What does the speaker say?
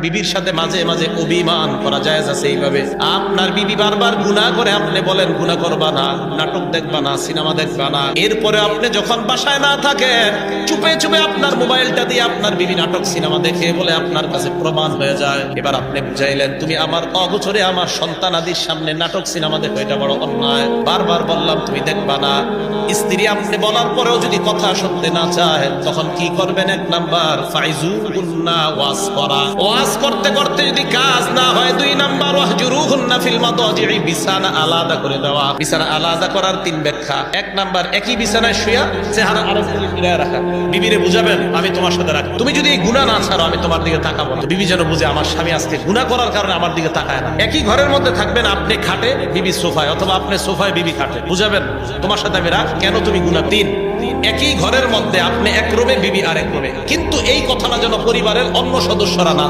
বিবির সাথে মাঝে মাঝে অভিমান করা জায়েজ আছে। এইভাবে আপনার বিবি বারবার গুনাহ করে, আপনি বলেন গুনাহ করবা না, নাটক দেখবা না, সিনেমা দেখবা না, এরপরে আপনি যখন বাসায় না থাকেন চুপে চুপে আপনার মোবাইলটা দিয়ে আপনার বিবি নাটক সিনেমা দেখে বলে আপনার কাছে প্রমাণ হয়ে যায়। এবার আপনি বুঝাইলেন তুমি আমার অগোচরে আমার সন্তান আদির সামনে নাটক সিনেমা দেখো, এটা বড় অন্যায়। বারবার বললাম তুমি দেখবা না। স্ত্রী আপনি বলার পরেও যদি কথা শুনতে না চায় তখন কি করবেন? এক নাম্বার ফাইজুহুন্না ওয়াজ করা। ওয়াজ করতে করতে যদি কাজ না হয়, দুই নাম্বার ওয়াহজুরুহুন্না ফিল মাদাজি'i, বিছানা আলাদা করে দেওয়া। বিছানা আলাদা করার তিন ব্যাখ্যা। এক নাম্বার, একই বিছানায় শুয়া চেহারা আরেক দিকে ফিরায় রাখা। বিবিরে বুঝাবেন আমি তোমার সাথে রাখি, তুমি যদি এই গুনাহ না ছাড়ো আমি তোমার দিকে তাকাবো না। বিবি যেন বুঝে আমার স্বামী আজকে গুনাহ করার কারণে আমার দিকে তাকায় না। একই ঘরের মধ্যে থাকবেন, আপনি খাটে বিবি সোফায়, অথবা আপনি সোফায় বিবি খাটে, বুঝাবেন তোমার সাথে আমি রাখ, কেন তুমি গুনাহ। তিন, একই ঘরের মধ্যে আপনি এক রুমে বিবি আরেক রুমে, কিন্তু এই কথাটা যেন পরিবারের অন্য সদস্যরা না